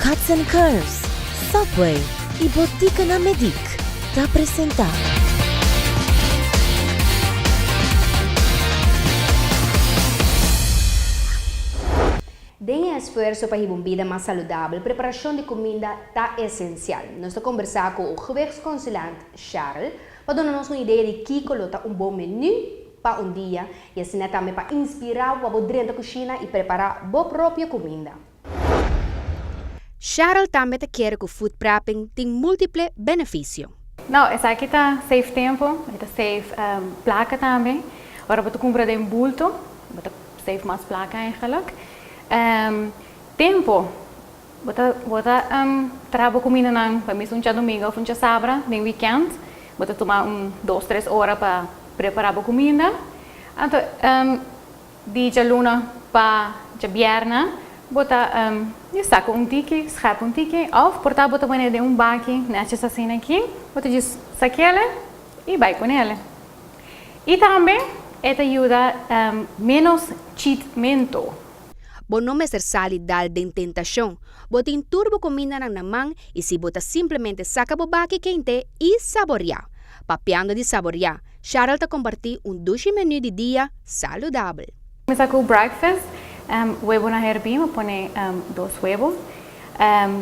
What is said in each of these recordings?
Cuts and Curves, Subway e Botica na Medic te apresentar. Tem esforço para uma vida mais saudável, preparação de comida está essencial. Nós estamos conversando com o gewichtsconsulent Charles para dar-nos uma ideia de que colocar um bom menu para um dia e assim também para inspirar o dentro da cozinha e preparar a boa própria comida. Charles também quer que o food prepping tem múltiplos benefícios. Não, essa aqui está save tempo, está save placa também. Agora você compra de bulto, você save mais placa eigenlijk. Tempo, você trabalha comida não, para mim um domingo ou um sábado, nem weekend, você toma 2-3 horas para preparar a comida. Então, de luna para viernes, você saca tiki, schep tiki, of portar você põe de baki, netjes assim aqui, você diz saque ele e vai com ele. E também, ela ajuda menos cheatmento. Bom não ser salidal de tentação, bota em turbo comida na mão e se bota simplesmente saca bobaki quente e saborear. Papeando de saborear, Charles te compartir doce menu de dia saudável. Começar com o breakfast, huevo na herbinha, põe 2 huevos,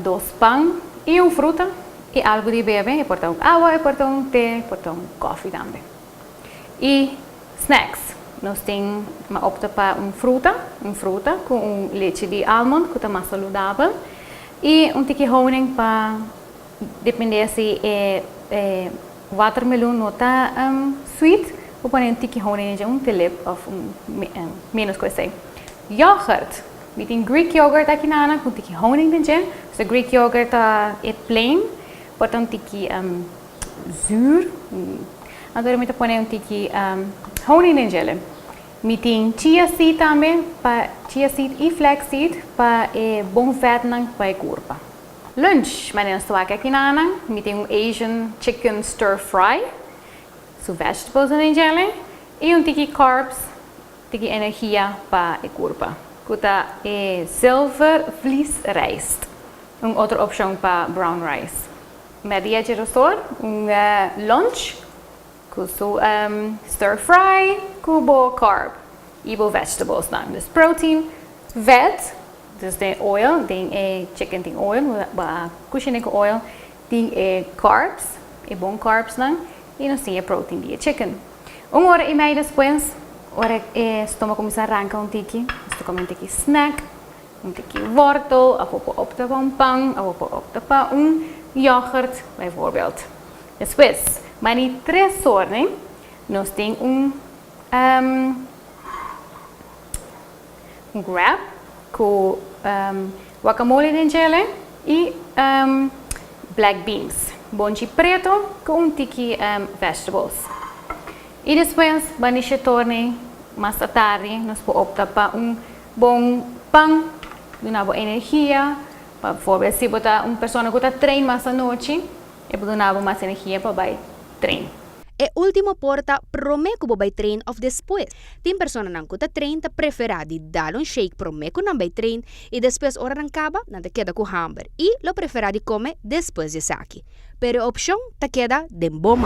2 pão e fruta e algo de beber, e porta água, e porta té, porta coffee também. E snacks. Nós temos uma opta para fruta com leite de almond, que é mais saudável, e tiki honing para depender se watermelon não está sweet, ou pôr tiki honing em telep ou menos coisa. Yoghurt, we tem Greek yogurt aqui na com tiki honing dentro, so Greek yogurt é plain, porta tiki zuur, agora me põe tiki honing dentro. Me tem chia seed também, chia seed e flaxseed para bom vet para a corpo. Lunch, mas nós estamos aqui na me tem Asian chicken stir fry, so vegetables dentro, e tiki carbs, tiki energia para a corpo. Kuta silver vlees rice, outra opção para brown rice. Media de restaurante, lunch. So, stir fry, kubo carb, ibo vegetables dan. Dus protein, vet, dus de oil, tem chicken tem oil, cushion com oil, tem carbs, bom carbs dan, e nós tem protein de chicken. Hora e meia depois, hora estamos começar a arrancar tiki, nós comemos tiki snack, tiki wortel, opta para pão, opta para yoghurt, bijvoorbeeld. Depois, maar niet 3 horas, nós temos wrap com guacamole dentro e black beans, bonchi preto com tiki vegetables. E depois, banisce torne, mais à tarde, nós podemos optar para bom pão, uma boa energia, para exemplo, se botar pessoa que está trein mais à noite, e podemos mais energia para ir trein. E último porta prome que vai trein of depois. Tem pessoa não que trein te prefere de dar shake prome que não vai trein e depois hora não acaba não te queda com hamburger e lo prefere de comer depois de saque. Pero a opção te queda de bom.